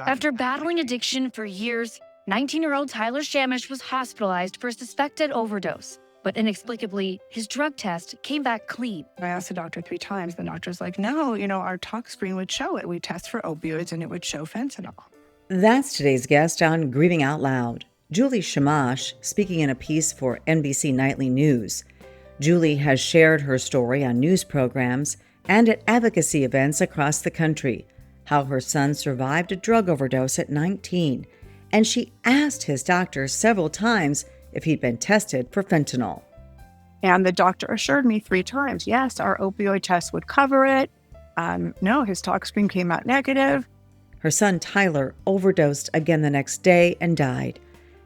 After battling addiction for years, 19-year-old Tyler Shamash was hospitalized for a suspected overdose. But inexplicably, his drug test came back clean. I asked the doctor 3 times. The doctor's like, no, our tox screen would show it. We test for opioids and it would show fentanyl. That's today's guest on Grieving Out Loud, Juli Shamash, speaking in a piece for NBC Nightly News. Juli has shared her story on news programs and at advocacy events across the country, how her son survived a drug overdose at 19, and she asked his doctor several times if he'd been tested for fentanyl. And the doctor assured me 3 times, yes, our opioid test would cover it. No, his tox screen came out negative. Her son Tyler overdosed again the next day and died.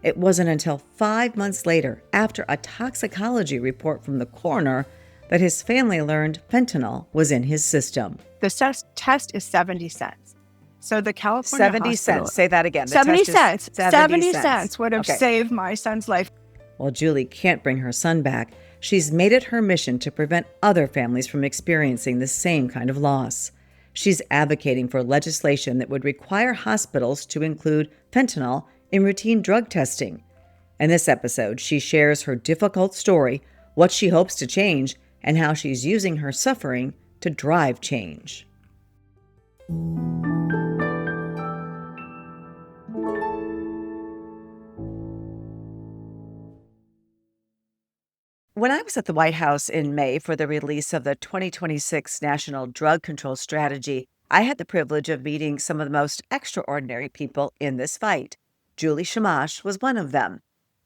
It wasn't until 5 months later, after a toxicology report from the coroner, that his family learned fentanyl was in his system. The test is 70 cents. So the California 70 hospital, cents. Say that again. 70 cents. 70 cents would have saved my son's life. While Juli can't bring her son back, she's made it her mission to prevent other families from experiencing the same kind of loss. She's advocating for legislation that would require hospitals to include fentanyl in routine drug testing. In this episode, she shares her difficult story, what she hopes to change, and how she's using her suffering to drive change. When I was at the White House in May for the release of the 2026 National Drug Control Strategy, I had the privilege of meeting some of the most extraordinary people in this fight. Juli Shamash was one of them.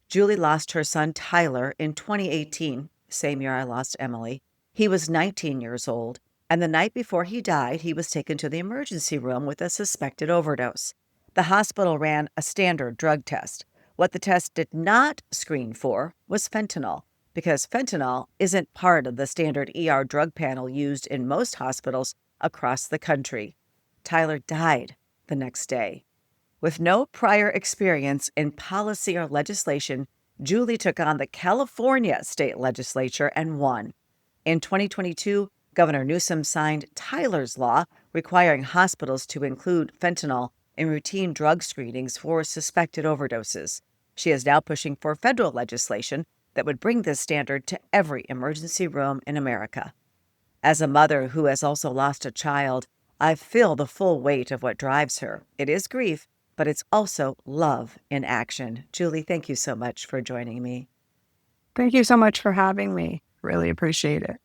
Juli lost her son Tyler in 2018, same year I lost Emily. He was 19 years old, and the night before he died, he was taken to the emergency room with a suspected overdose. The hospital ran a standard drug test. What the test did not screen for was fentanyl, because fentanyl isn't part of the standard ER drug panel used in most hospitals across the country. Tyler died the next day. With no prior experience in policy or legislation, Juli took on the California State Legislature and won. In 2022, Governor Newsom signed Tyler's law requiring hospitals to include fentanyl in routine drug screenings for suspected overdoses. She is now pushing for federal legislation that would bring this standard to every emergency room in America. As a mother who has also lost a child, I feel the full weight of what drives her. It is grief, but it's also love in action. Juli, thank you so much for joining me. Thank you so much for having me. Really appreciate it.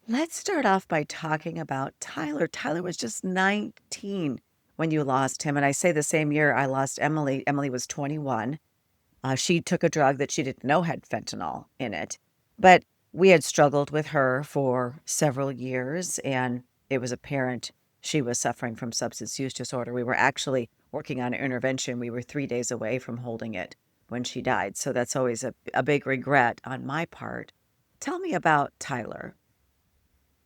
Let's start off by talking about Tyler. Tyler was just 19 when you lost him. And I say the same year I lost Emily. Emily was 21. She took a drug that she didn't know had fentanyl in it. But we had struggled with her for several years, and it was apparent she was suffering from substance use disorder. We were actually working on an intervention. We were 3 days away from holding it when she died. So that's always a big regret on my part. Tell me about Tyler.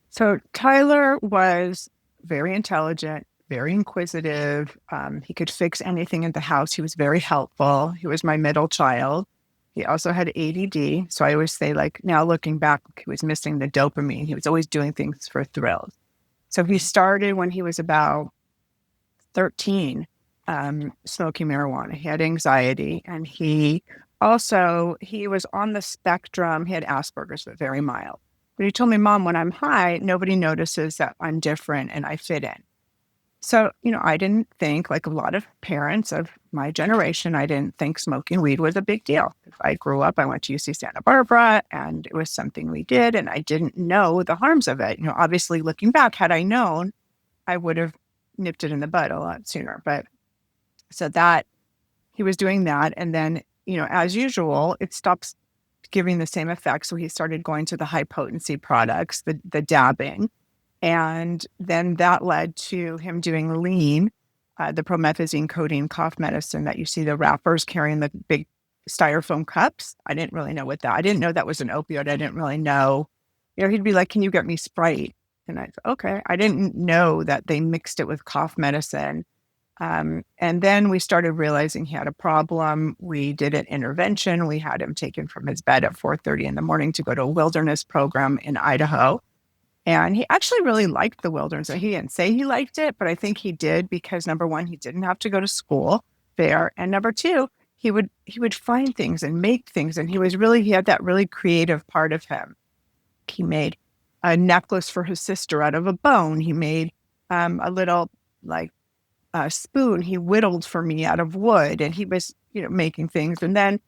So Tyler was very intelligent, very inquisitive. He could fix anything in the house. He was very helpful. He was my middle child. He also had ADD. So I always say, now looking back, he was missing the dopamine. He was always doing things for thrills. So he started when he was about 13, smoking marijuana. He had anxiety, and he was on the spectrum. He had Asperger's, but very mild. But he told me, Mom, when I'm high, nobody notices that I'm different and I fit in. So, I didn't think, like a lot of parents of my generation, I didn't think smoking weed was a big deal. I grew up, I went to UC Santa Barbara, and it was something we did, and I didn't know the harms of it. Obviously, looking back, had I known, I would have nipped it in the bud a lot sooner. But so that he was doing that, and then, as usual, it stops giving the same effect. So he started going to the high potency products, the dabbing. And then that led to him doing lean, the promethazine codeine cough medicine that you see the rappers carrying the big styrofoam cups. I didn't really know I didn't know that was an opioid. I didn't really know. He'd be like, can you get me Sprite? And I said, okay. I didn't know that they mixed it with cough medicine. And then we started realizing he had a problem. We did an intervention. We had him taken from his bed at 4:30 in the morning to go to a wilderness program in Idaho. And he actually really liked the wilderness. He didn't say he liked it, but I think he did because number one, he didn't have to go to school there. And number two, he would find things and make things. And he had that really creative part of him. He made a necklace for his sister out of a bone. He made a little like a spoon he whittled for me out of wood. And he was, making things. And then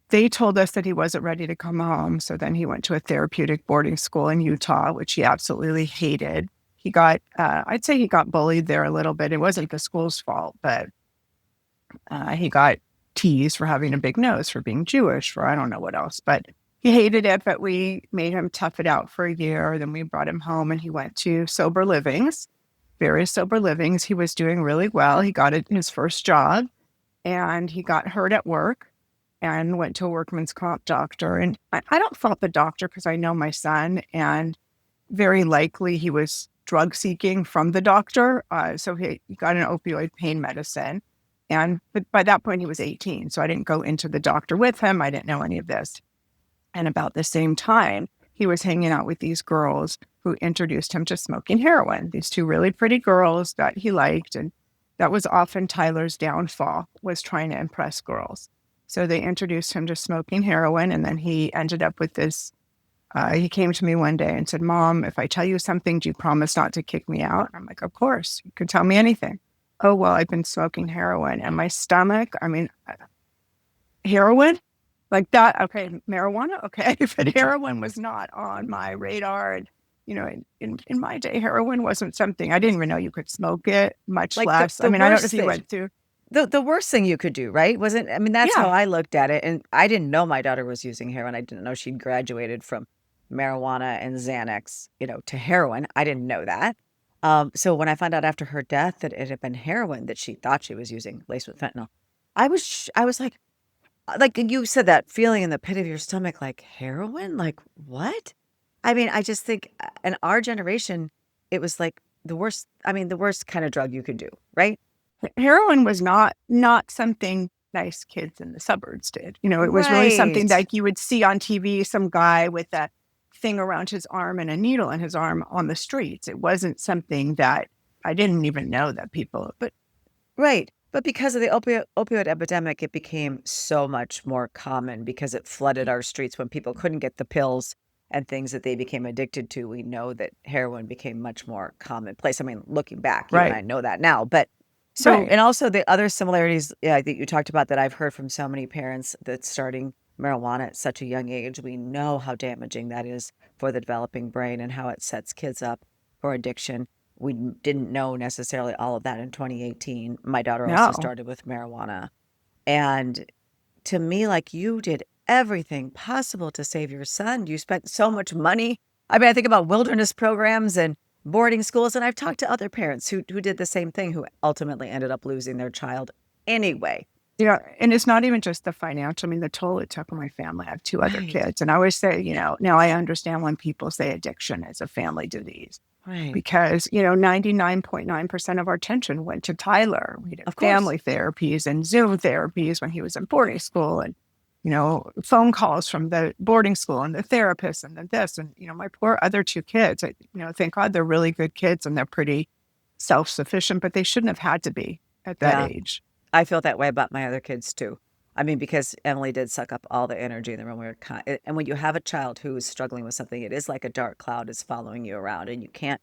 they told us that he wasn't ready to come home. So then he went to a therapeutic boarding school in Utah, which he absolutely hated. I'd say he got bullied there a little bit. It wasn't the school's fault, but he got teased for having a big nose, for being Jewish, for I don't know what else. But he hated it, but we made him tough it out for a year. Then we brought him home and he went to sober livings, various sober livings. He was doing really well. He got his first job and he got hurt at work and went to a workman's comp doctor. And I don't fault the doctor because I know my son, and very likely he was drug seeking from the doctor. So he got an opioid pain medicine. But by that point, he was 18. So I didn't go into the doctor with him. I didn't know any of this. And about the same time, he was hanging out with these girls who introduced him to smoking heroin, these two really pretty girls that he liked. And that was often Tyler's downfall, was trying to impress girls. So they introduced him to smoking heroin, and then he ended up with this. He came to me one day and said, "Mom, if I tell you something, do you promise not to kick me out?" I'm like, "Of course, you can tell me anything." "Oh, well, I've been smoking heroin." And my stomach, heroin? Like that, okay, marijuana? Okay, but heroin was not on my radar. And, in my day, heroin wasn't something, I didn't even know you could smoke it, much Like less. I don't know if you went through. the worst thing you could do, right? That's how Yeah. I looked at it. And I didn't know my daughter was using heroin. I didn't know she'd graduated from marijuana and Xanax, to heroin. I didn't know that. So when I found out after her death that it had been heroin that she thought she was using laced with fentanyl, I was like you said, that feeling in the pit of your stomach, like heroin, like what? I just think in our generation, it was like the worst. The worst kind of drug you could do, right? Heroin was not something nice kids in the suburbs did. It was really something Right. like you would see on TV, some guy with a thing around his arm and a needle in his arm on the streets. It wasn't something that I didn't even know that people, but Right. But because of the opioid epidemic, it became so much more common because it flooded our streets when people couldn't get the pills and things that they became addicted to. We know that heroin became much more commonplace. Looking back, you and right, I know that now. But so, right. and also the other similarities, yeah, that you talked about that I've heard from so many parents, that starting marijuana at such a young age, we know how damaging that is for the developing brain and how it sets kids up for addiction. We didn't know necessarily all of that in 2018. My daughter also No. started with marijuana. And to me, like, you did everything possible to save your son. You spent so much money. I think about wilderness programs and boarding schools, and I've talked to other parents who did the same thing, who ultimately ended up losing their child anyway. Yeah, and it's not even just the financial. The toll it took on my family. I have two other Right. kids, and I always say, now I understand when people say addiction is a family disease. Right. Because, 99.9% of our attention went to Tyler. We did Of course. family therapies and Zoom therapies when he was in boarding school, and, phone calls from the boarding school and the therapist and then this. And, my poor other two kids, thank God they're really good kids and they're pretty self-sufficient, but they shouldn't have had to be at that Yeah. age. I feel that way about my other kids too. Because Emily did suck up all the energy in the room. And when you have a child who is struggling with something, it is like a dark cloud is following you around, and you can't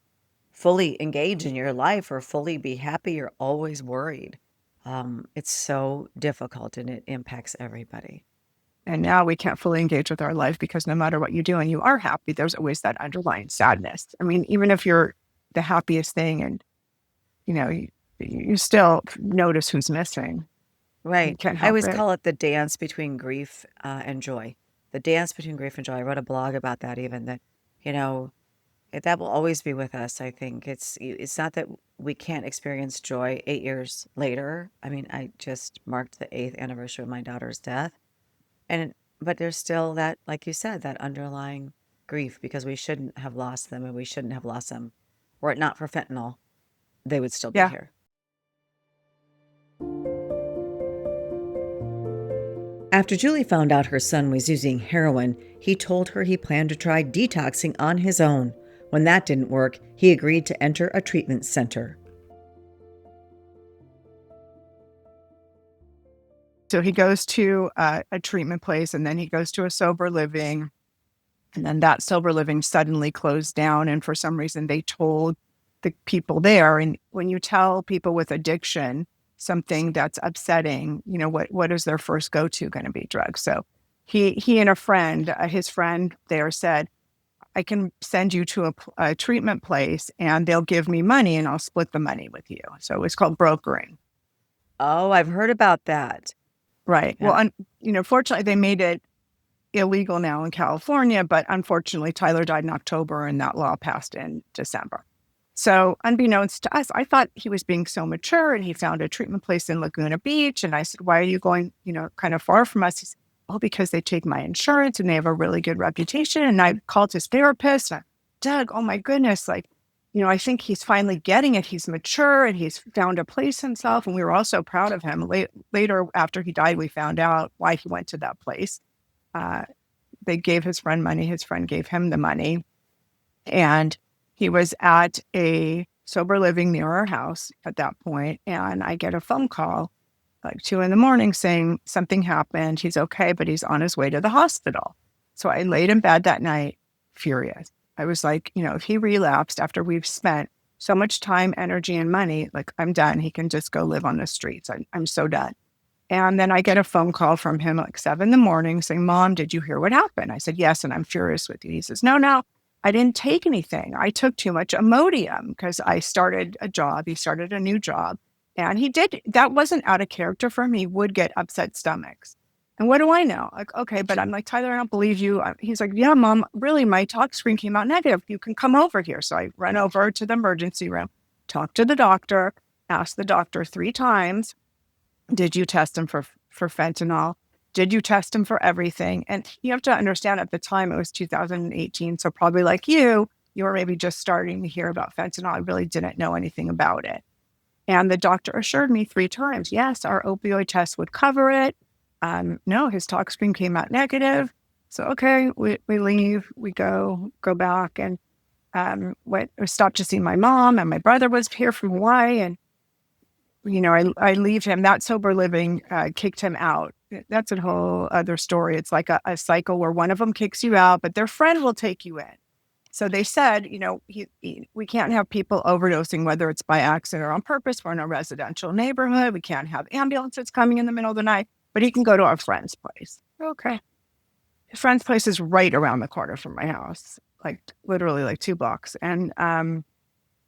fully engage in your life or fully be happy. You're always worried. It's so difficult, and it impacts everybody. And now we can't fully engage with our life because no matter what you do and you are happy, there's always that underlying sadness. Even if you're the happiest thing and, you still notice who's missing. You Right. can't I help always it. call it the dance between grief and joy. The dance between grief and joy. I wrote a blog about that, even that, you know, that will always be with us. I think it's not that we can't experience joy 8 years later. I just marked the 8th anniversary of my daughter's death, and but there's still that, like you said, that underlying grief, because we shouldn't have lost them, and we shouldn't have lost them. Were it not for fentanyl, they would still be Yeah. here. After Julie found out her son was using heroin, he told her he planned to try detoxing on his own. When that didn't work, he agreed to enter a treatment center. So he goes to a treatment place, and then he goes to a sober living. And then that sober living suddenly closed down. And for some reason, they told the people there. And when you tell people with addiction something that's upsetting, what is their first go-to going to be? Drugs. So he and a friend, his friend there said, I can send you to a treatment place and they'll give me money and I'll split the money with you. So it's called brokering. Oh, I've heard about that. Right. Yeah. Well, fortunately, they made it illegal now in California, but unfortunately, Tyler died in October and that law passed in December. So unbeknownst to us, I thought he was being so mature and he found a treatment place in Laguna Beach. And I said, why are you going, kind of far from us? He said, oh, because they take my insurance and they have a really good reputation. And I called his therapist. And Doug, oh my goodness, I think he's finally getting it. He's mature and he's found a place himself. And we were all so proud of him. Later, after he died, we found out why he went to that place. They gave his friend money. His friend gave him the money. And he was at a sober living near our house at that point. And I get a phone call like 2 a.m. saying something happened. He's okay, but he's on his way to the hospital. So I laid in bed that night, furious. I was like, if he relapsed after we've spent so much time, energy, and money, like I'm done. He can just go live on the streets. I'm so done. And then I get a phone call from him like 7 a.m. saying, Mom, did you hear what happened? I said, yes, and I'm furious with you. He says, no, I didn't take anything. I took too much Imodium because I started a job. He started a new job. And he did. That wasn't out of character for him. He would get upset stomachs. And what do I know? Like, okay, but I'm like, Tyler, I don't believe you. He's like, yeah, Mom, really, my tox screen came out negative. You can come over here. So I run over to the emergency room, talk to the doctor, ask the doctor 3 times, did you test him for fentanyl? Did you test him for everything? And you have to understand at the time, it was 2018. So probably like you were maybe just starting to hear about fentanyl. I really didn't know anything about it. And the doctor assured me 3 times, yes, our opioid test would cover it. No, his tox screen came out negative. So, okay, we leave, we go back and stopped to see my mom, and my brother was here from Hawaii. And, I leave him. That sober living kicked him out. That's a whole other story. It's like a cycle where one of them kicks you out, but their friend will take you in. So they said, we can't have people overdosing, whether it's by accident or on purpose. We're in a residential neighborhood. We can't have ambulances coming in the middle of the night, but he can go to our friend's place. Okay. His friend's place is right around the corner from my house, like literally like 2 blocks. And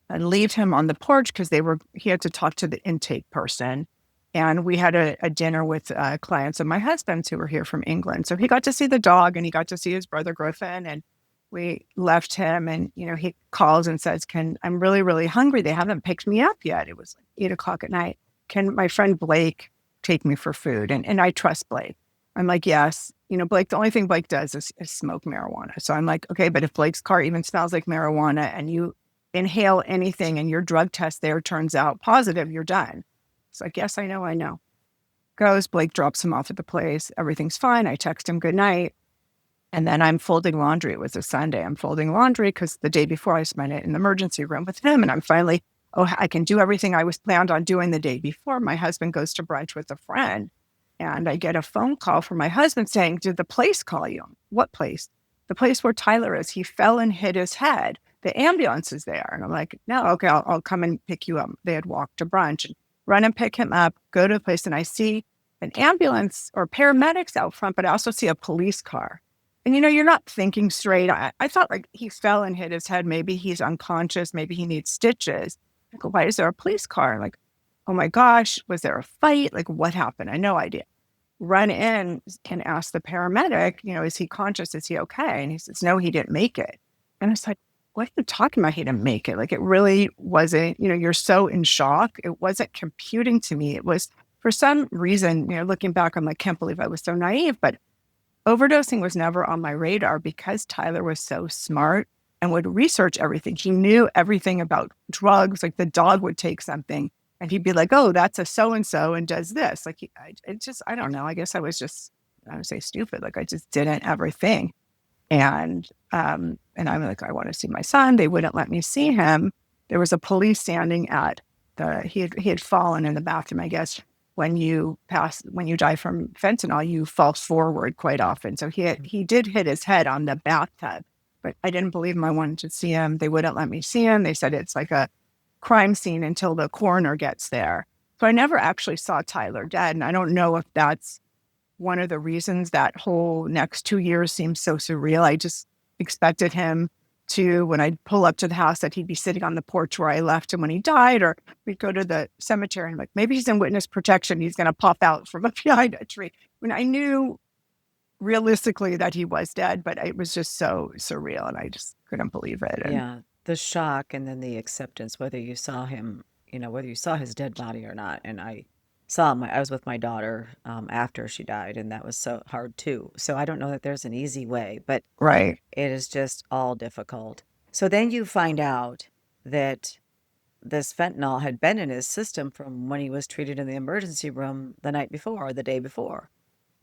I leave him on the porch because he had to talk to the intake person. And we had a dinner with clients of my husband's who were here from England. So he got to see the dog and he got to see his brother Griffin. And we left him and, he calls and says, I'm really, really hungry. They haven't picked me up yet. It was like 8:00 at night. Can my friend Blake take me for food? And I trust Blake. I'm like, yes. Blake, the only thing Blake does is smoke marijuana. So I'm like, okay, but if Blake's car even smells like marijuana and you inhale anything and your drug test there turns out positive, you're done. It's like, yes, I know. Goes, Blake drops him off at the place. Everything's fine. I text him good night. And then I'm folding laundry. It was a Sunday. I'm folding laundry because the day before I spent it in the emergency room with him. And I'm finally, I can do everything I was planned on doing the day before. My husband goes to brunch with a friend. And I get a phone call from my husband saying, did the place call you? What place? The place where Tyler is. He fell and hit his head. The ambulance is there. And I'm like, no, okay, I'll come and pick you up. They had walked to brunch and run and pick him up, go to the place. And I see an ambulance or paramedics out front, but I also see a police car. And, you're not thinking straight. I thought like he fell and hit his head. Maybe he's unconscious. Maybe he needs stitches. I go, why is there a police car? Like, oh my gosh, was there a fight? Like, what happened? I had no idea. Run in and ask the paramedic, is he conscious? Is he okay? And he says, no, he didn't make it. And I was like, what are you talking about? He didn't make it. Like, it really wasn't, you're so in shock. It wasn't computing to me. It was, for some reason, looking back, I'm like, can't believe I was so naive. But overdosing was never on my radar because Tyler was so smart and would research everything. He knew everything about drugs. Like, the dog would take something and he'd be like, oh, that's a so-and-so and does this. Like, I don't know. I guess I was just, I would say stupid. Like, I just didn't ever think. And I'm like, I want to see my son. They wouldn't let me see him. There was a police standing at he had fallen in the bathroom. I guess when you die from fentanyl, you fall forward quite often. So he did hit his head on the bathtub, but I didn't believe him. I wanted to see him. They wouldn't let me see him. They said it's like a crime scene until the coroner gets there. So I never actually saw Tyler dead. And I don't know if that's one of the reasons that whole next 2 years seems so surreal. I just expected him to, when I'd pull up to the house, that he'd be sitting on the porch where I left him when he died, or we'd go to the cemetery and like, maybe he's in witness protection. He's going to pop out from behind a tree. When I knew realistically that he was dead, but it was just so surreal and I just couldn't believe it. And Yeah, the shock and then the acceptance, whether you saw him, whether you saw his dead body or not. And I saw him, I was with my daughter after she died, and that was so hard too. So I don't know that there's an easy way, but right. it is just all difficult. So then you find out that this fentanyl had been in his system from when he was treated in the emergency room the night before or the day before.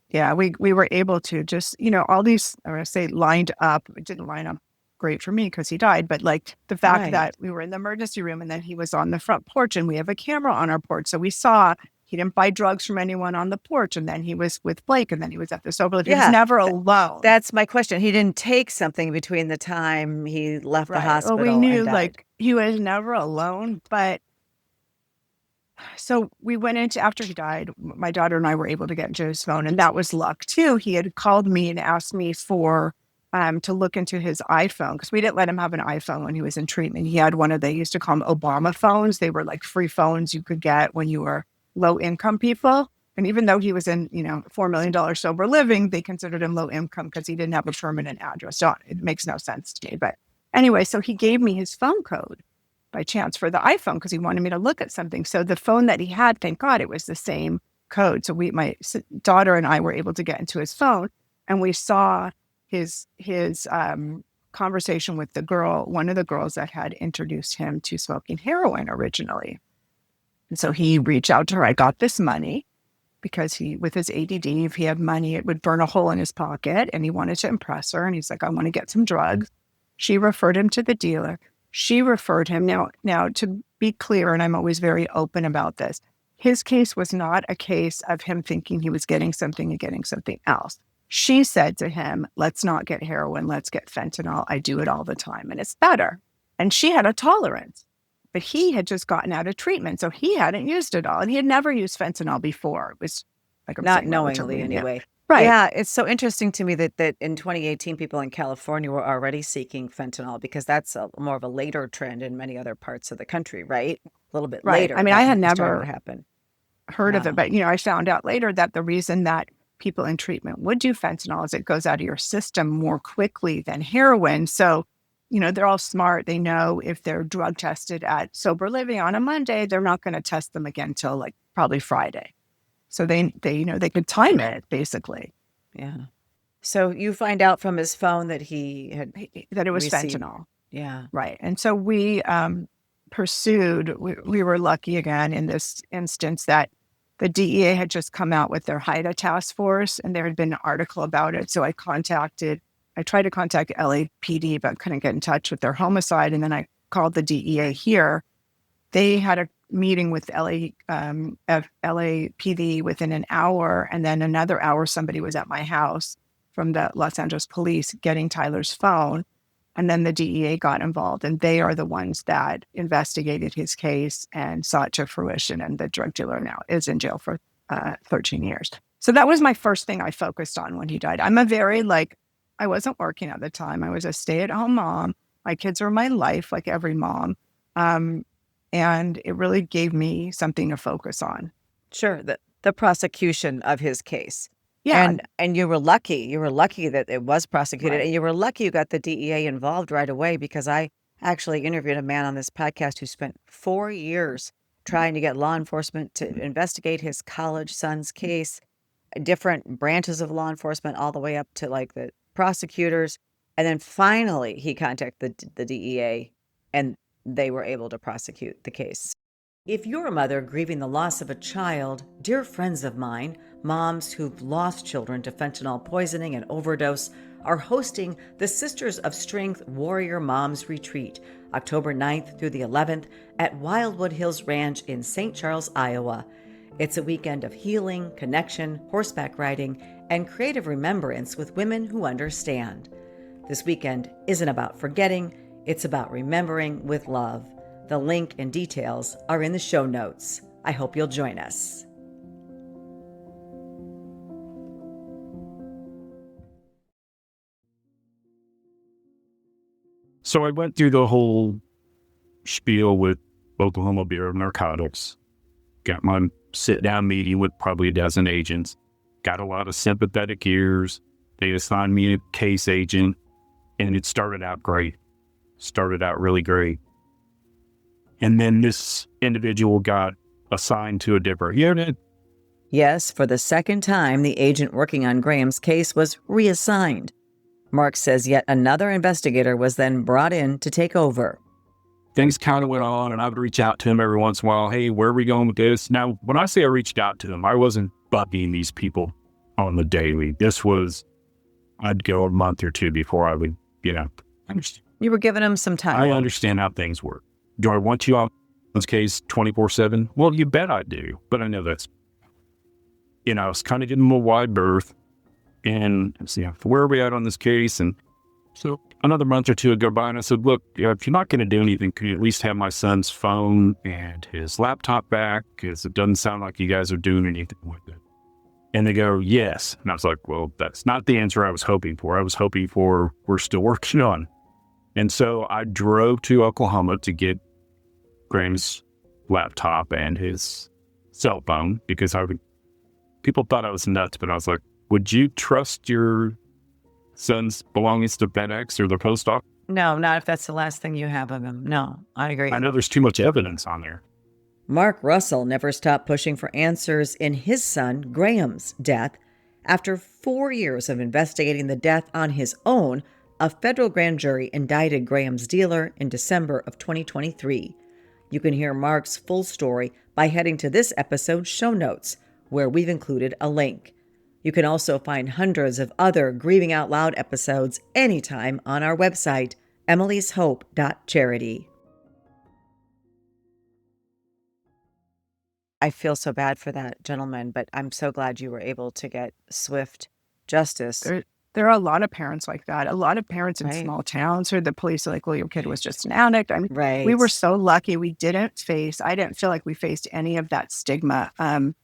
Yeah, we were able to just, all these, I want to say, lined up. It didn't line up great for me because he died, but like the fact that Right. we were in the emergency room and then he was on the front porch and we have a camera on our porch. So we saw he didn't buy drugs from anyone on the porch, and then he was with Blake, and then he was at the sober life. He was Yeah, never alone. that's my question. He didn't take something between the time he left the Right. Well, we hospital and knew died. like he was never alone, but so we went into, after he died, my daughter and I were able to get into his phone, and that was luck too. He had called me and asked me for to look into his iPhone, because we didn't let him have an iPhone when he was in treatment. He had one of, they used to call them Obama phones. They were like free phones you could get when you were low income people. And even though he was in, $4 million sober living, they considered him low income because he didn't have a permanent address. So it makes no sense to me. But anyway, so he gave me his phone code by chance for the iPhone because he wanted me to look at something. So the phone that he had, thank God, it was the same code. So my daughter and I were able to get into his phone, and we saw his conversation with the girl, one of the girls that had introduced him to smoking heroin originally. And so he reached out to her. I got this money because with his ADD, if he had money, it would burn a hole in his pocket, and he wanted to impress her. And he's like, I want to get some drugs. She referred him to the dealer. She referred him. Now, to be clear, and I'm always very open about this, his case was not a case of him thinking he was getting something and getting something else. She said to him, let's not get heroin, let's get fentanyl. I do it all the time and it's better. And she had a tolerance, but he had just gotten out of treatment. So he hadn't used it all. And he had never used fentanyl before. It was like, I'm Not saying, knowingly relatively new. anyway. Right. Yeah, it's so interesting to me that in 2018, people in California were already seeking fentanyl, because that's more of a later trend in many other parts of the country, right? A little bit Right. later I mean, I had that started to never happen. heard of it, Wow. but I found out later that the reason that people in treatment would do fentanyl is it goes out of your system more quickly than heroin. So, they're all smart. They know if they're drug tested at sober living on a Monday, they're not going to test them again till like probably Friday. So they could time it basically. Yeah. So you find out from his phone that he had That it was received. fentanyl. Yeah. Right. And so we pursued, we were lucky again in this instance that the DEA had just come out with their HIDA task force, and there had been an article about it. So I tried to contact LAPD, but couldn't get in touch with their homicide. And then I called the DEA here. They had a meeting with LAPD within an hour. And then another hour, somebody was at my house from the Los Angeles police getting Tyler's phone. And then the DEA got involved, and they are the ones that investigated his case and saw it to fruition. And the drug dealer now is in jail for 13 years. So that was my first thing I focused on when he died. I'm I wasn't working at the time. I was a stay-at-home mom. My kids were my life, like every mom. And it really gave me something to focus on. Sure. The prosecution of his case. Yeah. And you were lucky. You were lucky that it was prosecuted. Right. And you were lucky you got the DEA involved right away, because I actually interviewed a man on this podcast who spent 4 years trying to get law enforcement to investigate his college son's case, different branches of law enforcement, all the way up to like the prosecutors. And then finally he contacted the DEA, and they were able to prosecute the case. If you're a mother grieving the loss of a child, dear friends of mine, moms who've lost children to fentanyl poisoning and overdose, are hosting the Sisters of Strength Warrior Moms Retreat, October 9th through the 11th at Wildwood Hills Ranch in St. Charles, Iowa. It's a weekend of healing, connection, horseback riding, and creative remembrance with women who understand. This weekend isn't about forgetting, it's about remembering with love. The link and details are in the show notes. I hope you'll join us. So I went through the whole spiel with Oklahoma Bureau of Narcotics, got my sit-down meeting with probably a dozen agents, got a lot of sympathetic ears. They assigned me a case agent, and it started out great. Started out really great. And then this individual got assigned to a different unit. Yes, for the second time, the agent working on Graham's case was reassigned. Mark says yet another investigator was then brought in to take over. Things kind of went on, and I would reach out to him every once in a while. Hey, where are we going with this? Now, when I say I reached out to him, I wasn't bugging these people on the daily. This was, I'd go a month or two before I would, understand. You were giving him some time. I understand how things work. Do I want you on this case 24/7? Well, you bet I do. But I know that's, I was kind of giving them a wide berth. And where are we at on this case? And so another month or two would go by, and I said, look, if you're not going to do anything, can you at least have my son's phone and his laptop back? Because it doesn't sound like you guys are doing anything with it. And they go, yes. And I was like, well, that's not the answer I was hoping for. I was hoping for, we're still working on. And so I drove to Oklahoma to get Graham's laptop and his cell phone, because people thought I was nuts, but I was like, would you trust your son's belongings to FedEx or the post office? No, not if that's the last thing you have of him. No, I agree. I know there's too much evidence on there. Mark Russell never stopped pushing for answers in his son Graham's death. After 4 years of investigating the death on his own, a federal grand jury indicted Graham's dealer in December of 2023. You can hear Mark's full story by heading to this episode's show notes, where we've included a link. You can also find hundreds of other Grieving Out Loud episodes anytime on our website, emilyshope.charity. I feel so bad for that gentleman, but I'm so glad you were able to get swift justice. There are a lot of parents like that. A lot of parents in small towns where the police are like, well, your kid was just an addict. I mean, we were so lucky I didn't feel like we faced any of that stigma. I'm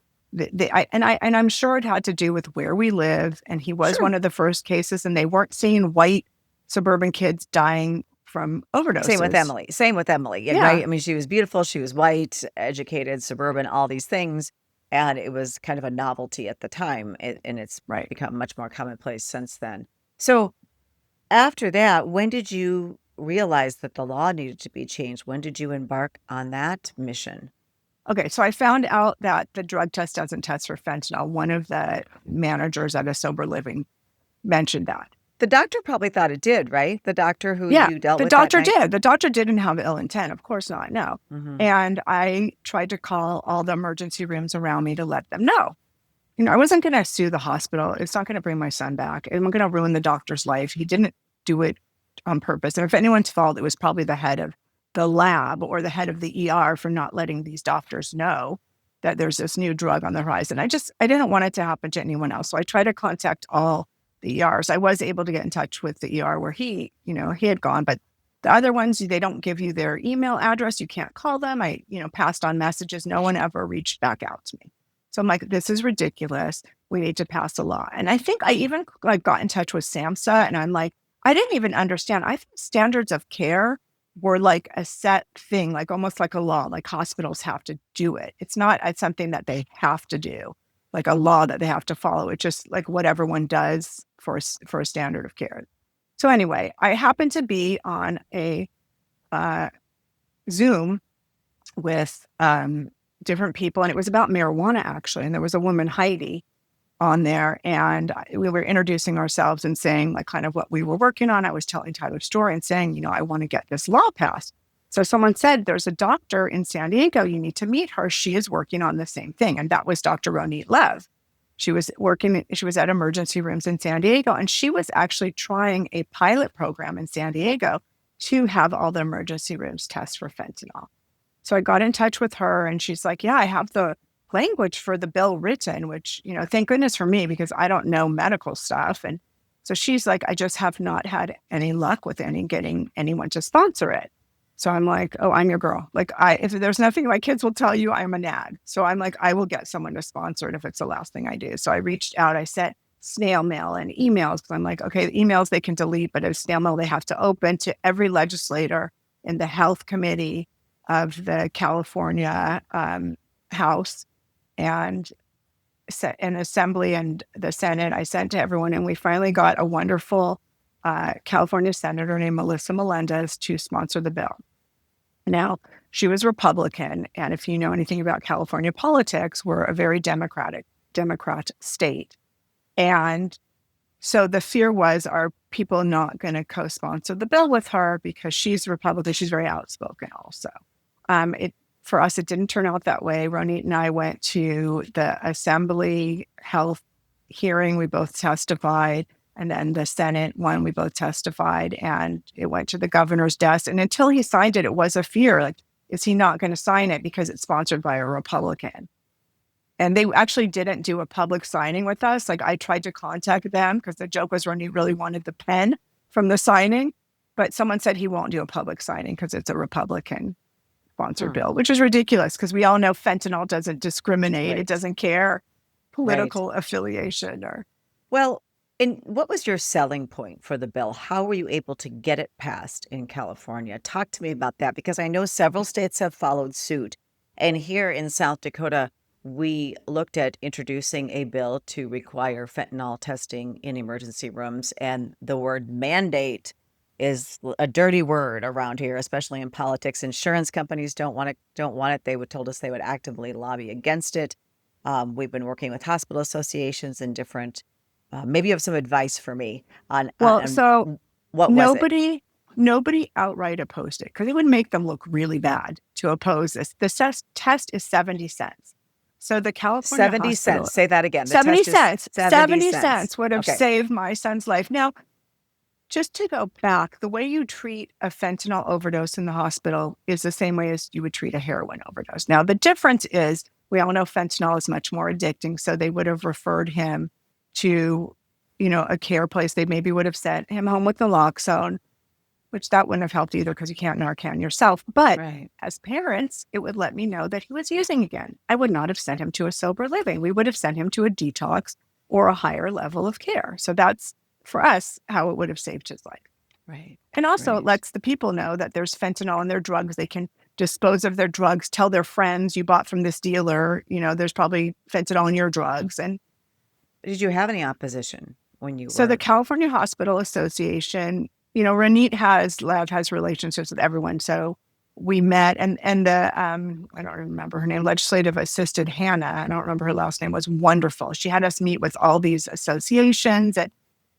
sure it had to do with where we live. And he was one of the first cases, and they weren't seeing white suburban kids dying from overdoses. Same with Emily. Yeah. Right? I mean, she was beautiful. She was white, educated, suburban, all these things. And it was kind of a novelty at the time. And it's become much more commonplace since then. So after that, when did you realize that the law needed to be changed? When did you embark on that mission? Okay, so I found out that the drug test doesn't test for fentanyl. One of the managers at a sober living mentioned that. The doctor probably thought it did, right? The doctor who you dealt with. The doctor did. The doctor didn't have ill intent. Of course not. No. Mm-hmm. And I tried to call all the emergency rooms around me to let them know. I wasn't going to sue the hospital. It's not going to bring my son back. I'm going to ruin the doctor's life. He didn't do it on purpose. And if anyone's fault, it was probably the head of the lab or the head of the ER for not letting these doctors know that there's this new drug on the horizon. I didn't want it to happen to anyone else. So I tried to contact all the ERs. I was able to get in touch with the ER where he had gone, but the other ones, they don't give you their email address. You can't call them. I, passed on messages. No one ever reached back out to me. So I'm like, this is ridiculous. We need to pass a law. And I think I even got in touch with SAMHSA, and I'm like, I didn't even understand. I think standards of care were like a set thing, like almost like a law, like hospitals have to do it. It's not something that they have to do, like a law that they have to follow. It's just like what everyone does for a standard of care. So anyway, I happened to be on a Zoom with different people, and it was about marijuana actually. And there was a woman, Heidi, on there, and we were introducing ourselves and saying like kind of what we were working on. I was telling Tyler's story and saying, I want to get this law passed. So someone said, there's a doctor in San Diego, you need to meet her. She is working on the same thing. And that was Dr. Ronit Lev. She was at emergency rooms in San Diego, and she was actually trying a pilot program in San Diego to have all the emergency rooms test for fentanyl. So I got in touch with her, and she's like, yeah, I have the language for the bill written, which, thank goodness for me, because I don't know medical stuff. And so she's like, I just have not had any luck with getting anyone to sponsor it. So I'm like, oh, I'm your girl. Like, if there's nothing my kids will tell you, I'm a nag. So I'm like, I will get someone to sponsor it if it's the last thing I do. So I reached out, I sent snail mail and emails, because I'm like, okay, the emails they can delete, but as snail mail, they have to open to every legislator in the health committee of the California House and an assembly and the Senate. I sent to everyone, and we finally got a wonderful California senator named Melissa Melendez to sponsor the bill. Now, she was Republican, and if you know anything about California politics, we're a very Democrat state. And so the fear was, are people not going to co-sponsor the bill with her because she's Republican? She's very outspoken also. For us, it didn't turn out that way. Ronit and I went to the Assembly health hearing. We both testified. And then the Senate one, we both testified. And it went to the governor's desk. And until he signed it, it was a fear. Like, is he not going to sign it because it's sponsored by a Republican? And they actually didn't do a public signing with us. Like, I tried to contact them because the joke was Ronit really wanted the pen from the signing. But someone said he won't do a public signing because it's a Republican sponsored bill, which is ridiculous because we all know fentanyl doesn't discriminate. Right. It doesn't care political affiliation or. Well, and what was your selling point for the bill? How were you able to get it passed in California? Talk to me about that, because I know several states have followed suit. And here in South Dakota, we looked at introducing a bill to require fentanyl testing in emergency rooms. And the word mandate is a dirty word around here, especially in politics. Insurance companies don't want it. They told us they would actively lobby against it. We've been working with hospital associations and different. Maybe you have some advice for me on. So what nobody outright opposed it because it would make them look really bad to oppose this. The test is 70 cents. So the California 70 cents. Say that again. 70 cents. 70 cents would have saved my son's life. Now, just to go back, the way you treat a fentanyl overdose in the hospital is the same way as you would treat a heroin overdose. Now, the difference is we all know fentanyl is much more addicting. So they would have referred him to, a care place. They maybe would have sent him home with naloxone, which that wouldn't have helped either because you can't Narcan yourself. But as parents, it would let me know that he was using again. I would not have sent him to a sober living. We would have sent him to a detox or a higher level of care. So that's, for us, how it would have saved his life. Right. And also it lets the people know that there's fentanyl in their drugs. They can dispose of their drugs, tell their friends you bought from this dealer, there's probably fentanyl in your drugs. And did you have any opposition when you were? So the California Hospital Association, Ronit has relationships with everyone. So we met and the, I don't remember her name, legislative assistant Hannah, I don't remember her last name, was wonderful. She had us meet with all these associations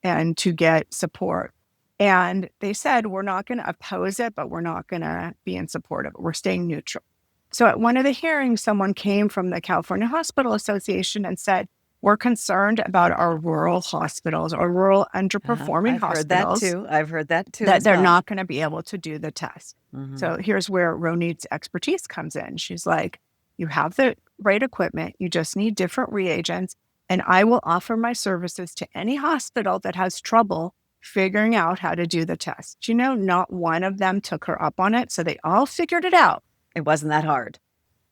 and to get support. And they said, we're not going to oppose it, but we're not going to be in support of it. We're staying neutral. So at one of the hearings, someone came from the California Hospital Association and said, we're concerned about our rural hospitals or rural underperforming hospitals. I've heard that too. That they're not going to be able to do the test. Mm-hmm. So here's where Ronit's expertise comes in. She's like, you have the right equipment. You just need different reagents. And I will offer my services to any hospital that has trouble figuring out how to do the test. Not one of them took her up on it. So they all figured it out. It wasn't that hard.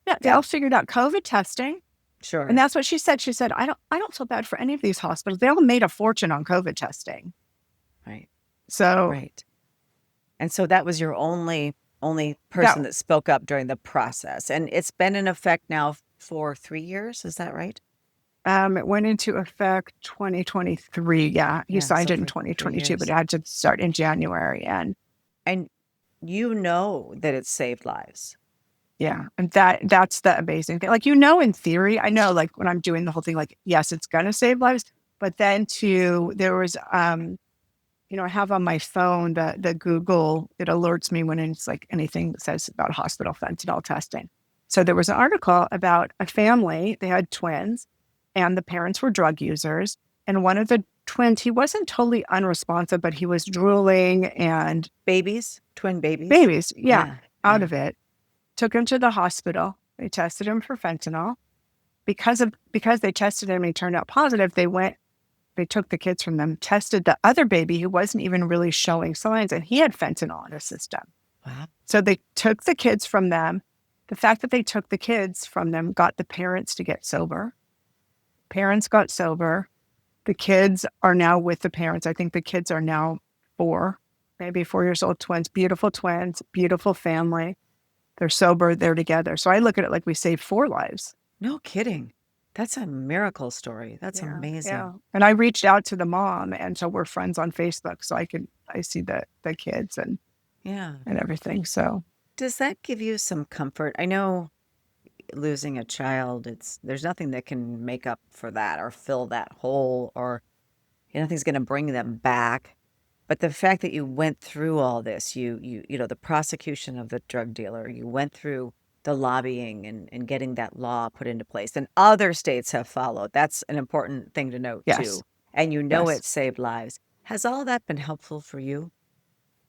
Yeah, they all figured out COVID testing. Sure. And that's what she said. She said, I don't feel bad for any of these hospitals. They all made a fortune on COVID testing. Right. So. Right. And so that was your only person that spoke up during the process. And it's been in effect now for 3 years. Is that right? It went into effect 2023. Yeah. He signed it in 2022, but it had to start in January. And that it saved lives. Yeah. And that's the amazing thing. Like, in theory, I know, like, when I'm doing the whole thing, like, yes, it's going to save lives. But then there was, I have on my phone the Google, it alerts me when it's like anything that says about hospital fentanyl testing. So there was an article about a family, they had twins, and the parents were drug users. And one of the twins, he wasn't totally unresponsive, but he was drooling and Twin babies. Out of it. Took him to the hospital. They tested him for fentanyl. Because they tested him and he turned out positive, they took the kids from them, tested the other baby who wasn't even really showing signs, and he had fentanyl in his system. Wow. So they took the kids from them. The fact that they took the kids from them got the parents to get sober. Parents got sober. The kids are now with the parents. I think the kids are now 4 years old, twins, beautiful family. They're sober, they're together. So I look at it like we saved 4 lives. No kidding. That's a miracle story. That's amazing. Yeah. And I reached out to the mom, and so we're friends on Facebook, so I see the kids and everything. So does that give you some comfort? I know losing a child, there's nothing that can make up for that or fill that hole, or nothing's going to bring them back. But the fact that you went through all this, you know, the prosecution of the drug dealer, you went through the lobbying and getting that law put into place, and other states have followed. That's an important thing to note too. And it saved lives. Has all that been helpful for you?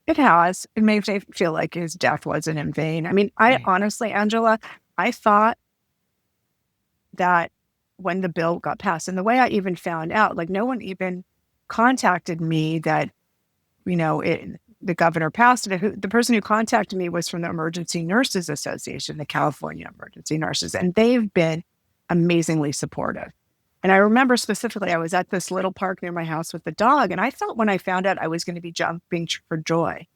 It has. It made me feel like his death wasn't in vain. I mean, honestly, Angela, I thought that when the bill got passed, and the way I even found out, like no one even contacted me that, you know, the governor passed it. The person who contacted me was from the Emergency Nurses Association, the California Emergency Nurses, and they've been amazingly supportive. And I remember specifically, I was at this little park near my house with the dog, and I felt when I found out I was going to be jumping for joy.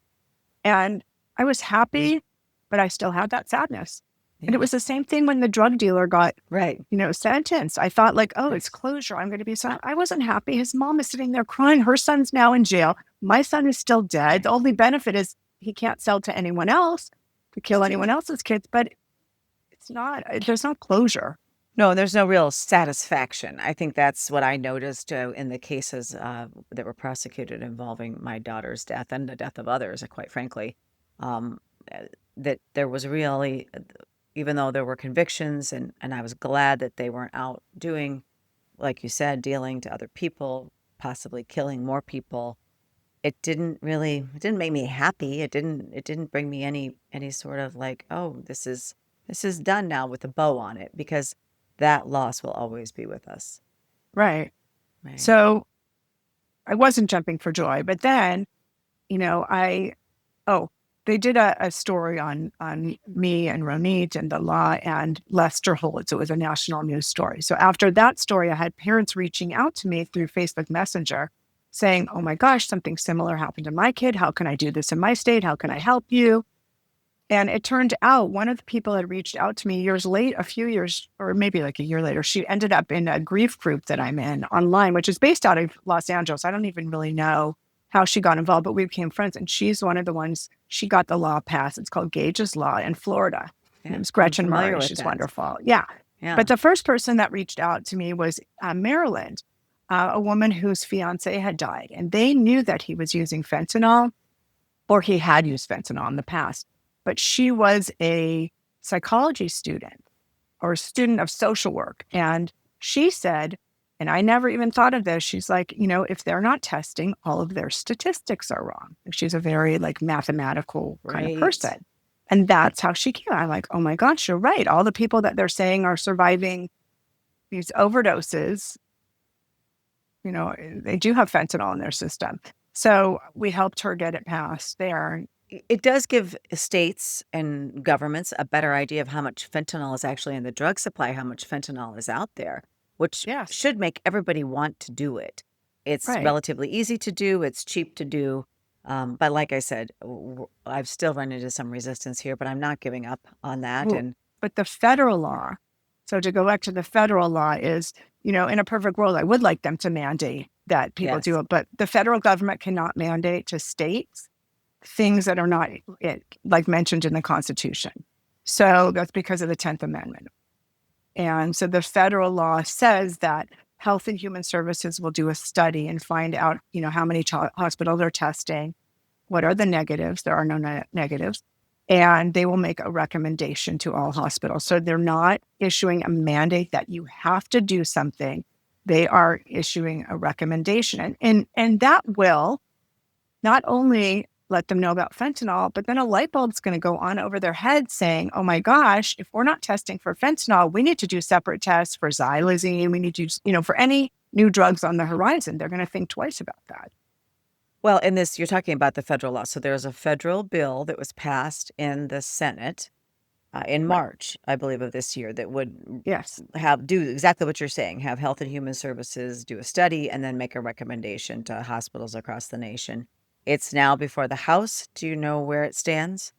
And I was happy, but I still had that sadness. Yeah. And it was the same thing when the drug dealer got, sentenced. I thought like, oh, it's closure. I'm going to be sad. I wasn't happy. His mom is sitting there crying. Her son's now in jail. My son is still dead. The only benefit is he can't sell to anyone else, to kill anyone else's kids, but there's no closure. No, there's no real satisfaction. I think that's what I noticed in the cases that were prosecuted involving my daughter's death and the death of others, quite frankly, that there was really, even though there were convictions, and I was glad that they weren't out doing, like you said, dealing to other people, possibly killing more people, it didn't make me happy. It didn't bring me any sort of like, oh, this is done now with a bow on it, because that loss will always be with us. Right. So I wasn't jumping for joy, but then, you know, they did a story on me and Ronit and the law and Lester Holt. So it was a national news story. So after that story, I had parents reaching out to me through Facebook Messenger saying, oh my gosh, something similar happened to my kid. How can I do this in my state? How can I help you? And it turned out one of the people had reached out to me a few years, or maybe like a year later. She ended up in a grief group that I'm in online, which is based out of Los Angeles. I don't even really know how she got involved, but we became friends. And she's one of the ones, she got the law passed. It's called Gage's Law in Florida. Yeah, it was Gretchen Murray. She's wonderful. Yeah. But the first person that reached out to me was Maryland, a woman whose fiance had died. And they knew that he was using fentanyl, or he had used fentanyl in the past. But she was a psychology student or a student of social work. And she said, and I never even thought of this, she's like, you know, if they're not testing, all of their statistics are wrong. She's a very like mathematical kind of person. And that's how she came. I'm like, oh my gosh, you're right. All the people that they're saying are surviving these overdoses, you know, they do have fentanyl in their system. So we helped her get it passed there. It does give states and governments a better idea of how much fentanyl is actually in the drug supply, how much fentanyl is out there, which should make everybody want to do it. It's relatively easy to do. It's cheap to do. But like I said, I've still run into some resistance here, but I'm not giving up on that. But the federal law, so to go back to the federal law is, you know, in a perfect world, I would like them to mandate that people do it. But the federal government cannot mandate to states things that are not like mentioned in the Constitution. So that's because of the 10th Amendment. And so the federal law says that Health and Human Services will do a study and find out, you know, how many hospitals are testing, what are the negatives, there are no negatives, and they will make a recommendation to all hospitals. So they're not issuing a mandate that you have to do something. They are issuing a recommendation. And that will not only let them know about fentanyl, but then a light bulb's going to go on over their head saying, oh my gosh, if we're not testing for fentanyl, we need to do separate tests for xylazine. We need to, for any new drugs on the horizon. They're going to think twice about that. Well, in this, you're talking about the federal law. So there's a federal bill that was passed in the Senate in March, I believe, of this year that would Yes. do exactly what you're saying, have Health and Human Services do a study and then make a recommendation to hospitals across the nation. It's now before the House. Do you know where it stands?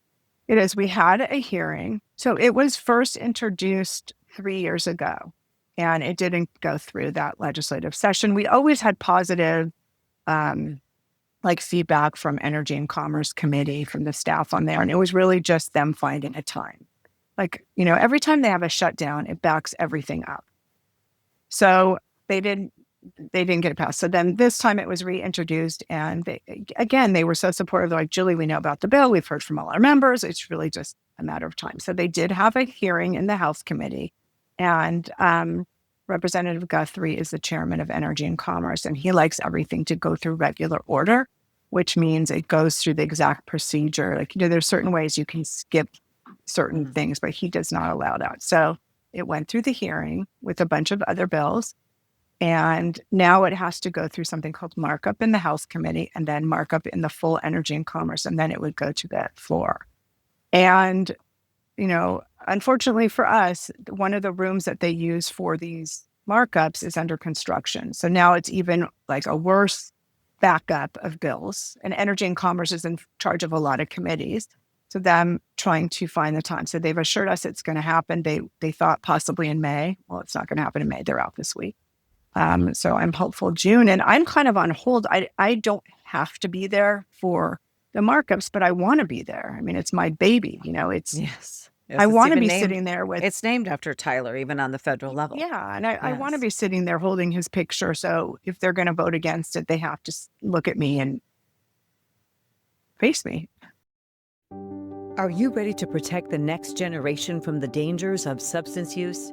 It is. We had a hearing. So it was first introduced 3 years ago, and it didn't go through that legislative session. We always had positive feedback from Energy and Commerce Committee, from the staff on there. And it was really just them finding a time. Every time they have a shutdown, it backs everything up. So they didn't get it passed. So then this time it was reintroduced. And they were so supportive. They're like, Julie, we know about the bill. We've heard from all our members. It's really just a matter of time. So they did have a hearing in the Health Committee. And Representative Guthrie is the chairman of Energy and Commerce. And he likes everything to go through regular order, which means it goes through the exact procedure. There's certain ways you can skip certain things, but he does not allow that. So it went through the hearing with a bunch of other bills. And now it has to go through something called markup in the Health Committee and then markup in the full Energy and Commerce. And then it would go to the floor. And, unfortunately for us, one of the rooms that they use for these markups is under construction. So now it's even a worse backup of bills. And Energy and Commerce is in charge of a lot of committees. So them trying to find the time. So they've assured us it's going to happen. They thought possibly in May. Well, it's not going to happen in May. They're out this week. So I'm hopeful June. And I'm kind of on hold. I don't have to be there for the markups, but I want to be there. I mean, it's my baby. Yes. I want to be sitting there with... It's named after Tyler, even on the federal level. Yeah, and I want to be sitting there holding his picture. So if they're going to vote against it, they have to look at me and face me. Are you ready to protect the next generation from the dangers of substance use?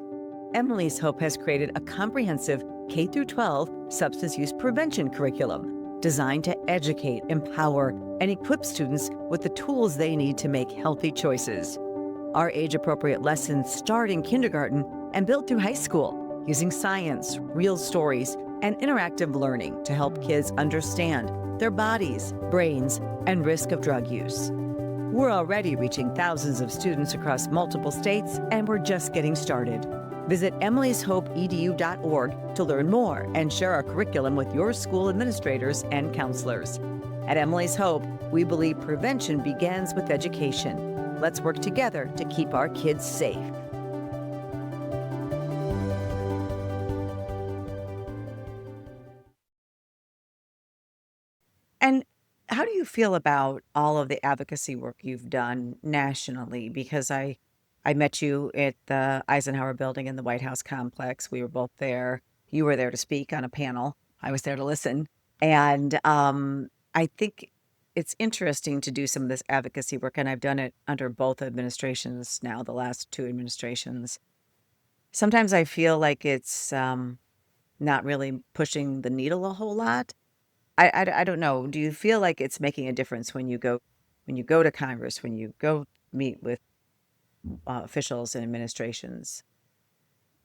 Emily's Hope has created a comprehensive K-12 substance use prevention curriculum designed to educate, empower, and equip students with the tools they need to make healthy choices. Our age-appropriate lessons start in kindergarten and build through high school, using science, real stories, and interactive learning to help kids understand their bodies, brains, and risk of drug use. We're already reaching thousands of students across multiple states, and we're just getting started. Visit emilyshopeedu.org to learn more and share our curriculum with your school administrators and counselors. At Emily's Hope, we believe prevention begins with education. Let's work together to keep our kids safe. And how do you feel about all of the advocacy work you've done nationally? Because I met you at the Eisenhower Building in the White House complex. We were both there. You were there to speak on a panel. I was there to listen. And I think it's interesting to do some of this advocacy work, and I've done it under both administrations now, the last two administrations. Sometimes I feel like it's not really pushing the needle a whole lot. I don't know. Do you feel like it's making a difference when you go to Congress, when you go meet with officials and administrations?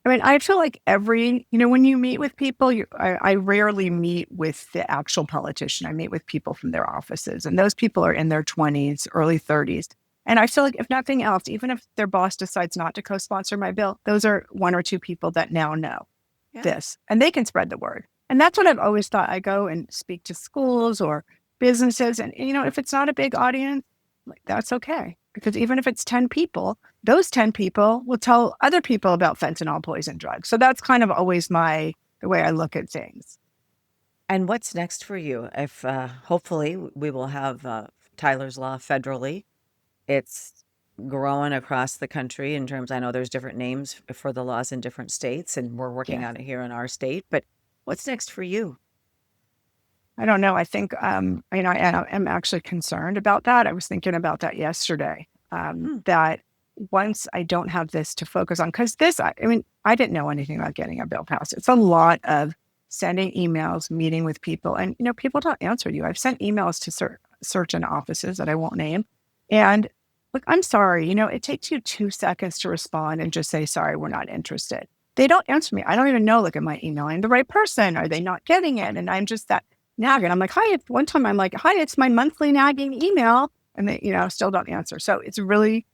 I mean, I feel like when you meet with people, I rarely meet with the actual politician. I meet with people from their offices, and those people are in their 20s, early 30s. And I feel like if nothing else, even if their boss decides not to co-sponsor my bill, those are one or two people that now know this, and they can spread the word. And that's what I've always thought. I go and speak to schools or businesses, and if it's not a big audience, that's okay. Because even if it's 10 people, those 10 people will tell other people about fentanyl poison drugs. So that's kind of always the way I look at things. And what's next for you? If hopefully we will have Tyler's Law federally. It's growing across the country in terms, I know there's different names for the laws in different states, and we're working on it here in our state. But what's next for you? I don't know. I think, I am actually concerned about that. I was thinking about that yesterday. that once I don't have this to focus on, because I didn't know anything about getting a bill passed. It's a lot of sending emails, meeting with people, and people don't answer you. I've sent emails to certain offices that I won't name, and look, I'm sorry, it takes you 2 seconds to respond and just say, sorry, we're not interested. They don't answer me. I don't even know, am I emailing the right person? Are they not getting it? And I'm just that nagging. I'm like, hi, one time I'm like, hi, it's my monthly nagging email. And they, still don't answer. So it's really,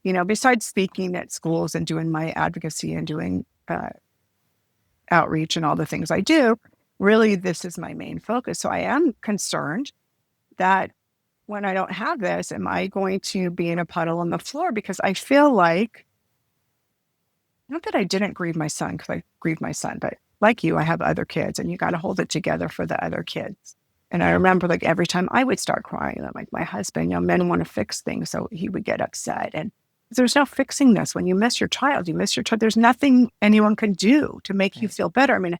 besides speaking at schools and doing my advocacy and doing outreach and all the things I do, really, this is my main focus. So I am concerned that when I don't have this, am I going to be in a puddle on the floor? Because I feel like, not that I didn't grieve my son, because I grieved my son, but like you, I have other kids, and you got to hold it together for the other kids. And I remember every time I would start crying, I'm like, my husband, men want to fix things, so he would get upset. And there's no fixing this. When you miss your child, there's nothing anyone can do to make you feel better. I mean,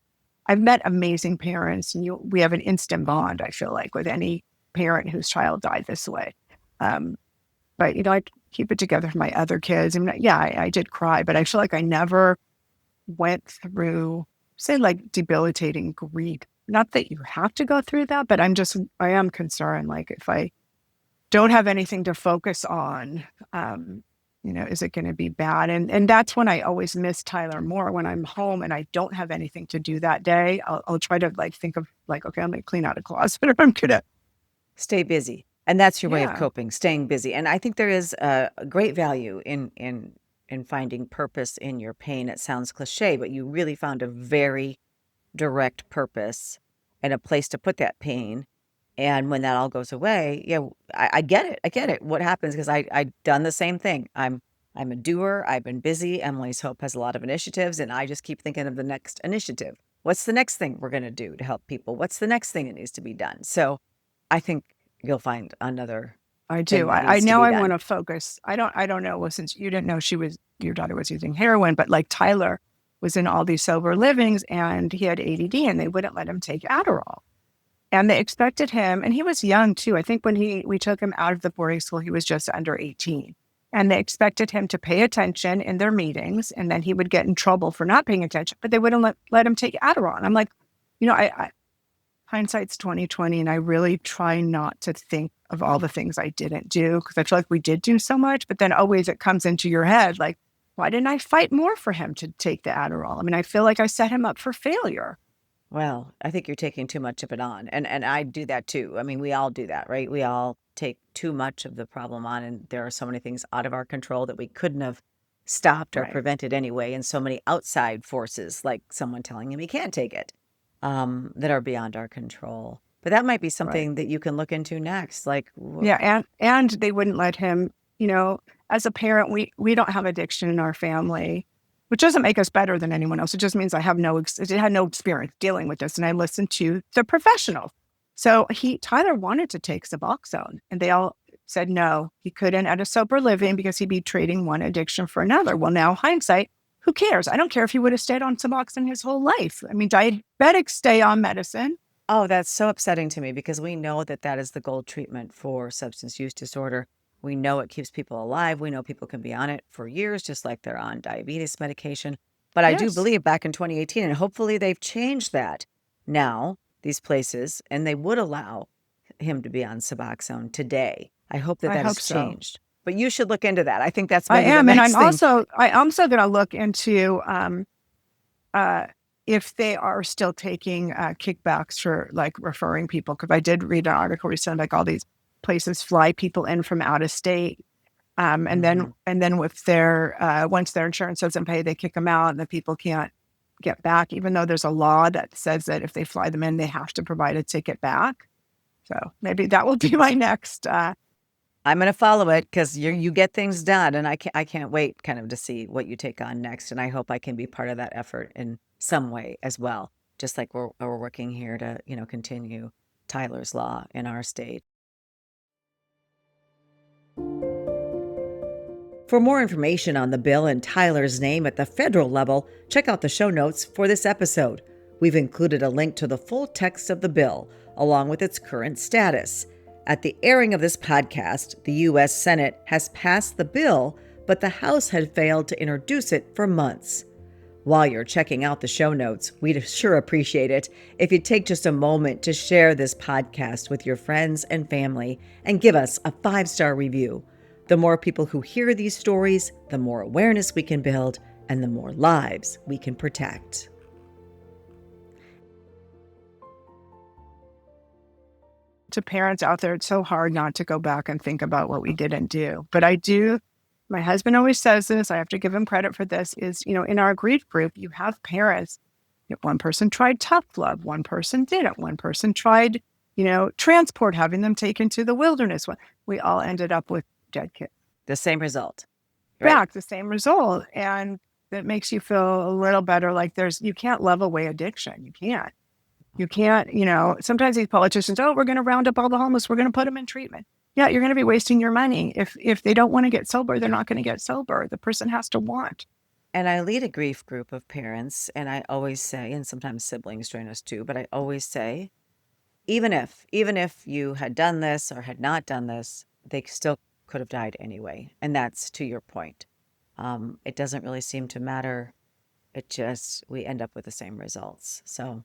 I've met amazing parents, and we have an instant bond, I feel like, with any parent whose child died this way. But, I keep it together for my other kids. I mean, I did cry, but I feel like I never went through, say, debilitating grief. Not that you have to go through that, but I am concerned, if I don't have anything to focus on, is it going to be bad? And that's when I always miss Tyler more, when I'm home and I don't have anything to do that day. I'll try to think of okay, I'm going to clean out a closet, or I'm going to stay busy. And that's your way of coping, staying busy. And I think there is a great value in finding purpose in your pain. It sounds cliche, but you really found a very direct purpose and a place to put that pain. And when that all goes away, I get it. I get it. What happens, because I've done the same thing. I'm a doer. I've been busy. Emily's Hope has a lot of initiatives, and I just keep thinking of the next initiative. What's the next thing we're going to do to help people? What's the next thing that needs to be done? So I think you'll find another. I do. I know I want to focus. I don't know. Well, since you didn't know your daughter was using heroin, but Tyler was in all these sober livings, and he had ADD, and they wouldn't let him take Adderall. And they expected him, and he was young too. I think when we took him out of the boarding school, he was just under 18. And they expected him to pay attention in their meetings, and then he would get in trouble for not paying attention, but they wouldn't let him take Adderall. And I'm like, I hindsight's 2020, and I really try not to think of all the things I didn't do, because I feel like we did do so much, but then always it comes into your head, why didn't I fight more for him to take the Adderall? I mean, I feel like I set him up for failure. Well, I think you're taking too much of it on. And I do that too. I mean, we all do that, right? We all take too much of the problem on, and there are so many things out of our control that we couldn't have stopped or prevented anyway, and so many outside forces, like someone telling him he can't take it, that are beyond our control. But that might be something that you can look into next. And they wouldn't let him, as a parent, we don't have addiction in our family, which doesn't make us better than anyone else. It just means I had no experience dealing with this, and I listened to the professionals. So Tyler wanted to take Suboxone, and they all said no, he couldn't at a sober living because he'd be trading one addiction for another. Well, now hindsight, who cares? I don't care if he would have stayed on Suboxone his whole life. I mean, diabetics stay on medicine. Oh, that's so upsetting to me, because we know that is the gold treatment for substance use disorder. We know it keeps people alive. We know people can be on it for years, just like they're on diabetes medication. But I do believe back in 2018, and hopefully they've changed that now, these places, and they would allow him to be on Suboxone today. I hope that has changed. But you should look into that. I think that's maybe the next thing. I'm also going to look into if they are still taking kickbacks for referring people, because I did read an article recently, all these places fly people in from out of state, and then with their once their insurance doesn't pay, they kick them out, and the people can't get back, even though there's a law that says that if they fly them in, they have to provide a ticket back. So maybe that will be my next. I'm going to follow it, because you get things done, and I can't wait kind of to see what you take on next, and I hope I can be part of that effort in some way as well, just like we're working here to continue Tyler's Law in our state. For more information on the bill and Tyler's name at the federal level, check out the show notes for this episode. We've included a link to the full text of the bill, along with its current status. At the airing of this podcast, the U.S. Senate has passed the bill, but the House had failed to introduce it for months. While you're checking out the show notes, we'd sure appreciate it if you'd take just a moment to share this podcast with your friends and family and give us a 5-star review. The more people who hear these stories, the more awareness we can build and the more lives we can protect. To parents out there, it's so hard not to go back and think about what we didn't do. But I do. My husband always says this, I have to give him credit for this, is, in our grief group, you have parents. One person tried tough love, one person didn't, one person tried, transport, having them taken to the wilderness. We all ended up with dead kids. The same result. Back, the same result. And that makes you feel a little better, like you can't love away addiction. You can't, sometimes these politicians, we're going to round up all the homeless, we're going to put them in treatment. Yeah, you're going to be wasting your money. If they don't want to get sober, they're not going to get sober. The person has to want. And I lead a grief group of parents, and I always say, and sometimes siblings join us too, but I always say, even if you had done this or had not done this, they still could have died anyway. And that's to your point. It doesn't really seem to matter. We end up with the same results. So.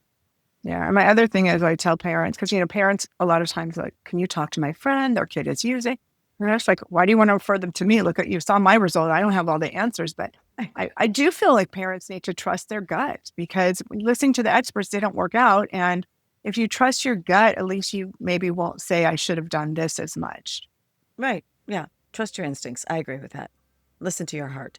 Yeah. And my other thing is I tell parents, because, parents a lot of times like, can you talk to my friend? Their kid is using. And I was like, why do you want to refer them to me? Look, you saw my result. I don't have all the answers, but I do feel like parents need to trust their gut, because listening to the experts, they don't work out. And if you trust your gut, at least you maybe won't say, I should have done this as much. Right. Yeah. Trust your instincts. I agree with that. Listen to your heart.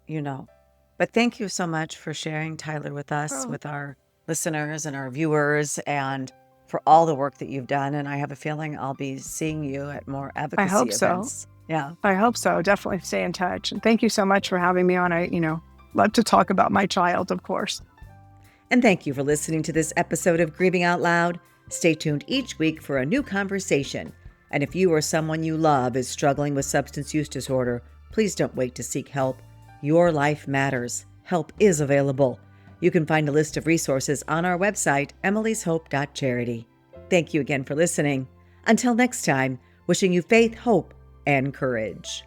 But thank you so much for sharing, Tyler, with us, with our listeners and our viewers, and for all the work that you've done. And I have a feeling I'll be seeing you at more advocacy events. I hope so. Yeah. I hope so. Definitely stay in touch. And thank you so much for having me on. I, love to talk about my child, of course. And thank you for listening to this episode of Grieving Out Loud. Stay tuned each week for a new conversation. And if you or someone you love is struggling with substance use disorder, please don't wait to seek help. Your life matters. Help is available. You can find a list of resources on our website, emily'shope.charity. Thank you again for listening. Until next time, wishing you faith, hope, and courage.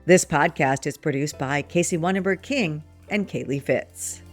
This podcast is produced by Casey Wannenberg King and Kaylee Fitz.